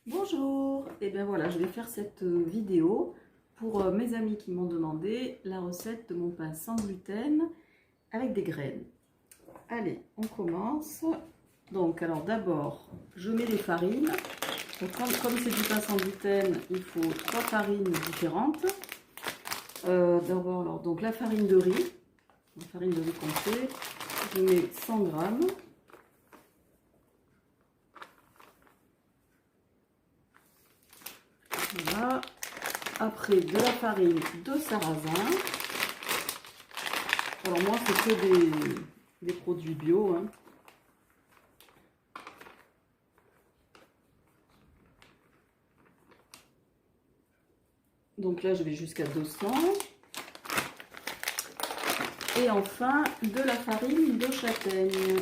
Bonjour, et bien voilà, je vais faire cette vidéo pour mes amis qui m'ont demandé la recette de mon pain sans gluten avec des graines. Allez, on commence. Donc, alors d'abord, je mets les farines. Donc, comme c'est du pain sans gluten, il faut 3 farines différentes. D'abord, donc la farine de riz complet, je mets 100 grammes. Voilà. Après, de la farine de sarrasin. Alors moi, c'est que des produits bio. Hein. Donc là, je vais jusqu'à 200. Et enfin, de la farine de châtaigne.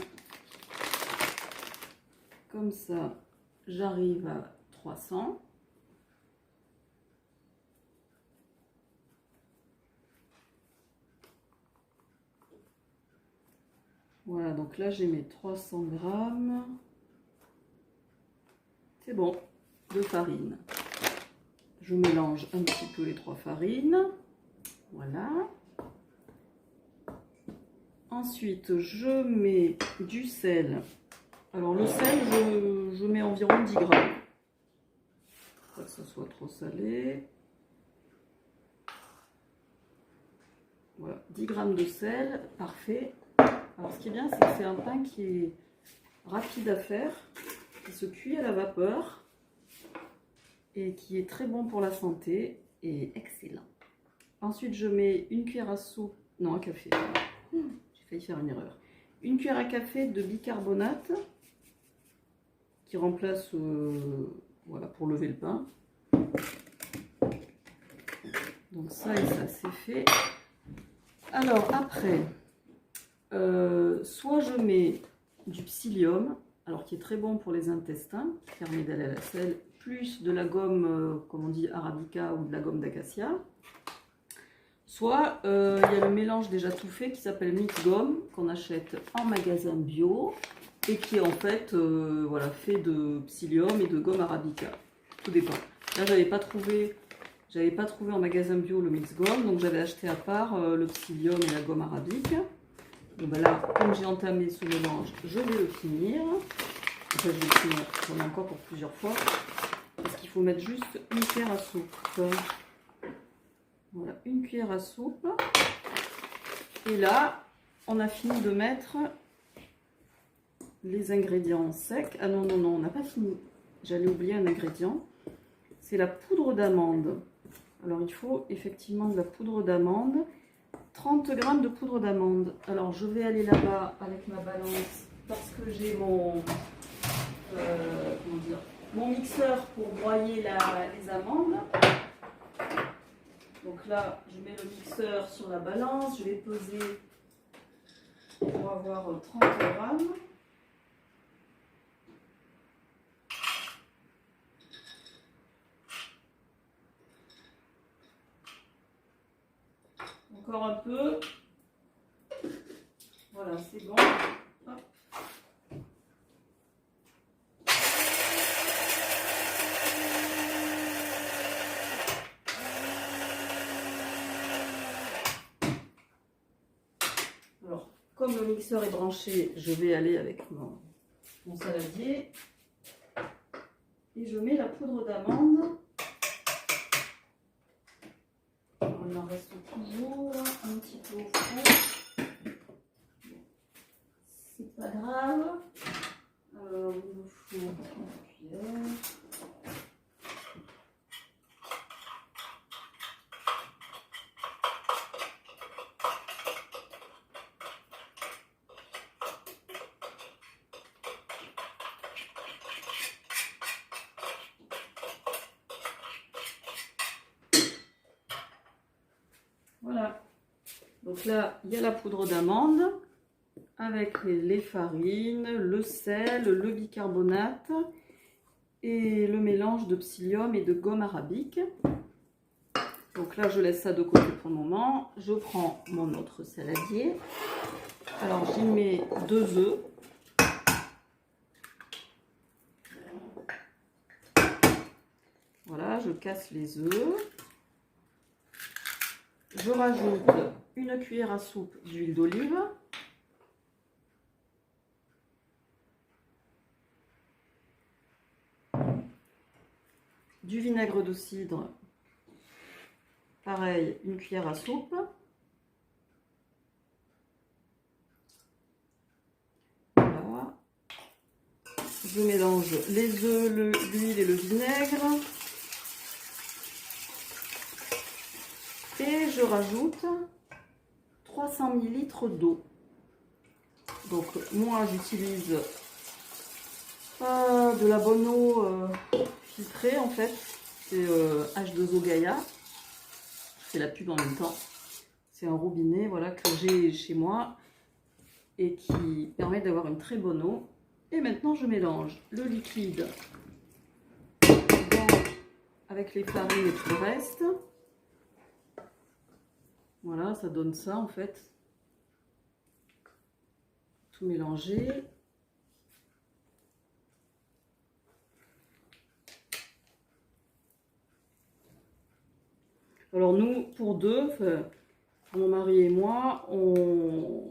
Comme ça, j'arrive à 300. Voilà, donc là j'ai mes 300 grammes. C'est bon, de farine. Je mélange un petit peu les 3 farines. Voilà. Ensuite, je mets du sel. Alors le sel, je mets environ 10 grammes. Pas que ce soit trop salé. Voilà, 10 grammes de sel, parfait. Alors ce qui est bien, c'est que c'est un pain qui est rapide à faire, qui se cuit à la vapeur et qui est très bon pour la santé et excellent. Ensuite, je mets une cuillère à soupe, non, à café. J'ai failli faire une erreur. Une cuillère à café de bicarbonate qui remplace, voilà, pour lever le pain. Donc ça et ça, c'est fait. Alors après, soit je mets du psyllium, alors qui est très bon pour les intestins, qui permet d'aller à la selle, plus de la gomme, comme on dit, arabica ou de la gomme d'acacia. Soit il y a le mélange déjà tout fait qui s'appelle mix gomme, qu'on achète en magasin bio et qui est en fait voilà, fait de psyllium et de gomme arabica. Tout dépend. Là, j'avais pas trouvé en magasin bio le mix gomme, donc j'avais acheté à part le psyllium et la gomme arabique. Donc ben là, comme j'ai entamé ce mélange, je vais le finir. Enfin, je vais le finir, j'en ai encore pour plusieurs fois. Parce qu'il faut mettre juste une cuillère à soupe. Voilà, une cuillère à soupe. Et là, on a fini de mettre les ingrédients secs. Ah non, on n'a pas fini. J'allais oublier un ingrédient. C'est la poudre d'amande. Alors, il faut effectivement de la poudre d'amande. 30 grammes de poudre d'amande. Alors, je vais aller là-bas avec ma balance parce que j'ai mon mixeur pour broyer les amandes. Donc là, je mets le mixeur sur la balance. Je vais peser pour avoir 30 grammes. Encore un peu. Voilà, c'est bon. Hop. Alors, comme le mixeur est branché, je vais aller avec mon saladier. Et je mets la poudre d'amande. Il en reste toujours un petit peu au fond. C'est pas grave. Alors, il nous faut une cuillère. Voilà. Donc là, il y a la poudre d'amande avec les farines, le sel, le bicarbonate et le mélange de psyllium et de gomme arabique. Donc là, je laisse ça de côté pour le moment. Je prends mon autre saladier. Alors, j'y mets 2 œufs. je casse les œufs. Je rajoute une cuillère à soupe d'huile d'olive. Du vinaigre de cidre, pareil, une cuillère à soupe. Voilà. Je mélange les œufs, l'huile et le vinaigre. Et je rajoute 300 ml d'eau. Donc moi j'utilise de la bonne eau filtrée en fait. C'est H2O Gaïa. Je fais la pub en même temps. C'est un robinet voilà, que j'ai chez moi et qui permet d'avoir une très bonne eau. Et maintenant je mélange le liquide avec les farines et tout le reste. Voilà, ça donne ça en fait. Tout mélanger. Alors nous, pour deux, mon mari et moi, on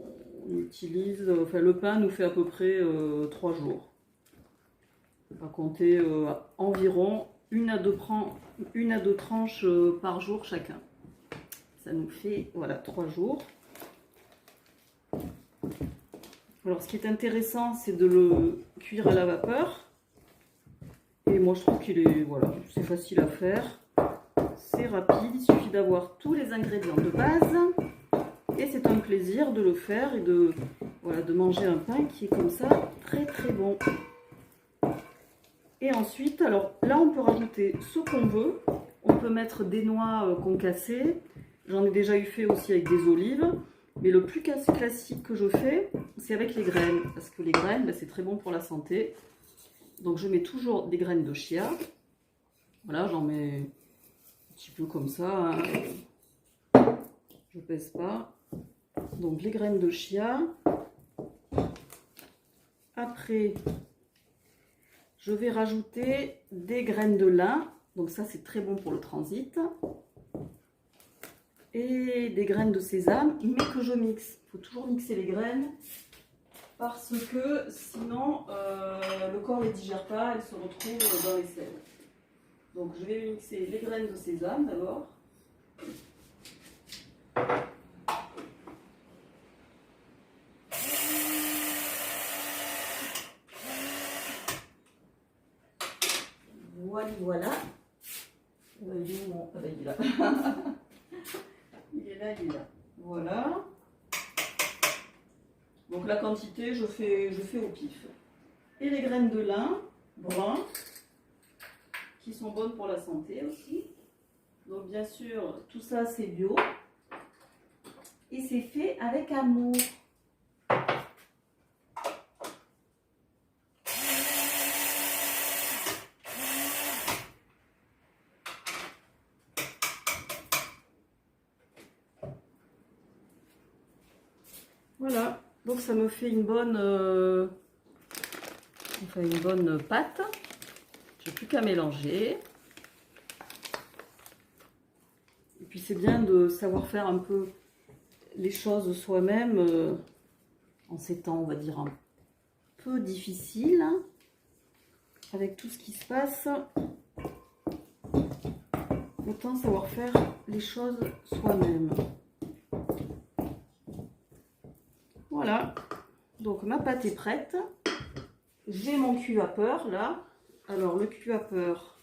utilise, le pain nous fait à peu près 3 jours. On va compter environ une à deux tranches par jour chacun. Ça nous fait, voilà, 3 jours. Alors ce qui est intéressant, c'est de le cuire à la vapeur. Et moi je trouve qu'il est, voilà, c'est facile à faire. C'est rapide, il suffit d'avoir tous les ingrédients de base et c'est un plaisir de le faire et de, voilà, de manger un pain qui est comme ça très très bon. Et ensuite, alors là on peut rajouter ce qu'on veut, on peut mettre des noix concassées, j'en ai déjà eu fait aussi avec des olives, mais le plus classique que je fais c'est avec les graines, parce que les graines ben, c'est très bon pour la santé. Donc je mets toujours des graines de chia, voilà, j'en mets un petit peu comme ça, hein. Je pèse pas. Donc les graines de chia. Après, je vais rajouter des graines de lin. Donc ça c'est très bon pour le transit. Et des graines de sésame, mais que je mixe. Il faut toujours mixer les graines parce que sinon le corps ne les digère pas, elles se retrouvent dans les selles. Donc je vais mixer les graines de sésame d'abord. Voilà. Il est où mon... Ah ben, il est là. Il est là, il est là. Voilà. Donc la quantité, je fais au pif. Et les graines de lin brun, qui sont bonnes pour la santé aussi. Donc bien sûr, tout ça c'est bio. Et c'est fait avec amour. Voilà, donc ça me fait une bonne pâte. J'ai plus qu'à mélanger. Et puis c'est bien de savoir faire un peu les choses soi-même en ces temps, on va dire, un peu difficiles. Hein, avec tout ce qui se passe, autant savoir faire les choses soi-même. Voilà, donc ma pâte est prête. J'ai mon cuit-vapeur là. Alors le cuit-vapeur,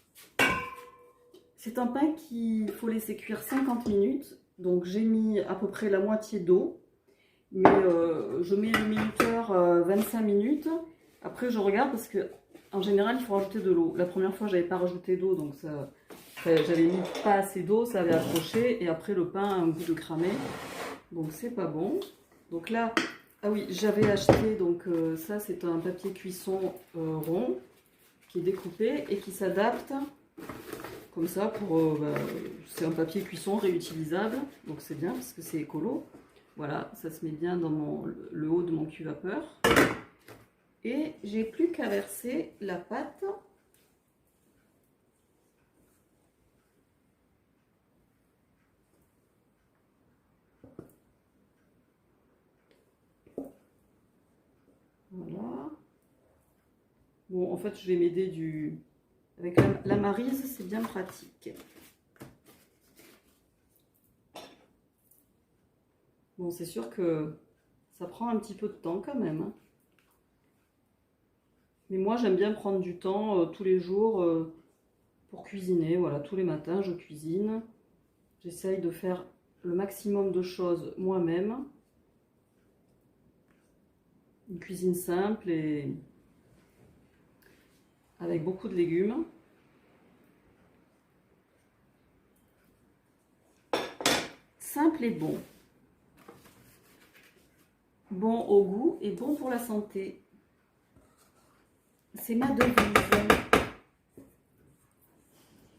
c'est un pain qu'il faut laisser cuire 50 minutes. Donc j'ai mis à peu près la moitié d'eau. Mais je mets le minuteur 25 minutes. Après je regarde parce que en général il faut rajouter de l'eau. La première fois j'avais pas rajouté d'eau, donc ça, j'avais mis pas assez d'eau, ça avait accroché. Et après le pain a un goût de cramé. Donc c'est pas bon. Donc là... Ah oui, j'avais acheté, donc ça c'est un papier cuisson rond qui est découpé et qui s'adapte comme ça pour... c'est un papier cuisson réutilisable, donc c'est bien parce que c'est écolo. Voilà, ça se met bien dans le haut de mon cuit-vapeur. Et j'ai plus qu'à verser la pâte Bon, en fait, je vais m'aider avec la Maryse, c'est bien pratique. Bon, c'est sûr que ça prend un petit peu de temps quand même, hein. Mais moi, j'aime bien prendre du temps tous les jours pour cuisiner. Voilà, tous les matins, je cuisine. J'essaye de faire le maximum de choses moi-même. Une cuisine simple et avec beaucoup de légumes. Simple et bon. Bon au goût et bon pour la santé. C'est ma devise.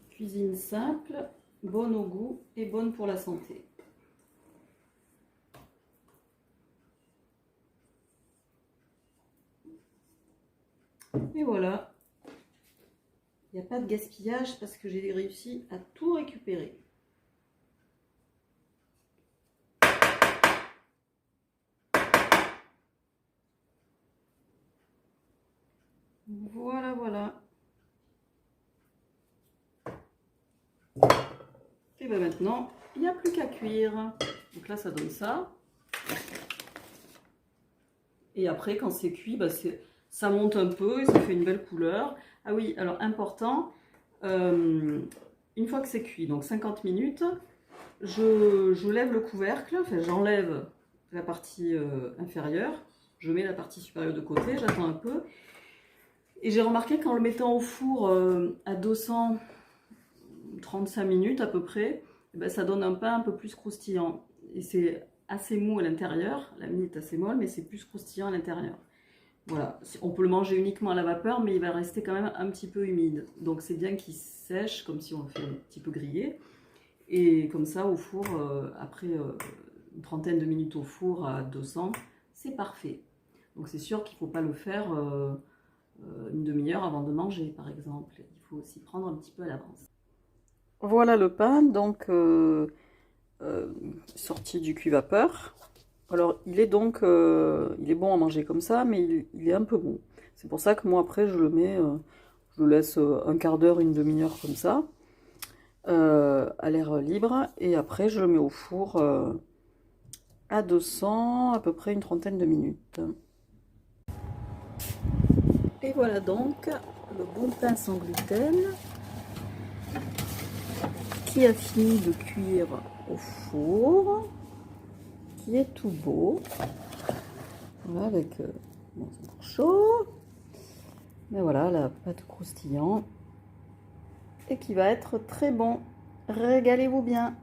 Cuisine simple, bonne au goût et bonne pour la santé. Et voilà. Il n'y a pas de gaspillage parce que j'ai réussi à tout récupérer. Voilà, voilà. Et bien maintenant, il n'y a plus qu'à cuire. Donc là, ça donne ça. Et après, quand c'est cuit, bah ça monte un peu et ça fait une belle couleur. Ah oui, alors important, une fois que c'est cuit, donc 50 minutes, je lève le couvercle, enfin j'enlève la partie inférieure, je mets la partie supérieure de côté, j'attends un peu. Et j'ai remarqué qu'en le mettant au four à 235 minutes à peu près, eh ben, ça donne un pain un peu plus croustillant. Et c'est assez mou à l'intérieur, la mie est assez molle, mais c'est plus croustillant à l'intérieur. Voilà, on peut le manger uniquement à la vapeur, mais il va rester quand même un petit peu humide. Donc c'est bien qu'il sèche, comme si on le fait un petit peu griller. Et comme ça, au four, après une trentaine de minutes au four à 200, c'est parfait. Donc c'est sûr qu'il ne faut pas le faire une demi-heure avant de manger, par exemple. Il faut s'y prendre un petit peu à l'avance. Voilà le pain, donc sorti du cuit-vapeur. Alors il est donc, il est bon à manger comme ça, mais il est un peu mou. C'est pour ça que moi après je le mets, je le laisse un quart d'heure, une demi-heure comme ça, à l'air libre, et après je le mets au four à 200, à peu près une trentaine de minutes. Et voilà donc le bon pain sans gluten qui a fini de cuire au four, qui est tout beau. Voilà, avec bon, c'est encore chaud, mais voilà la pâte croustillant et qui va être très bon. Régalez-vous bien.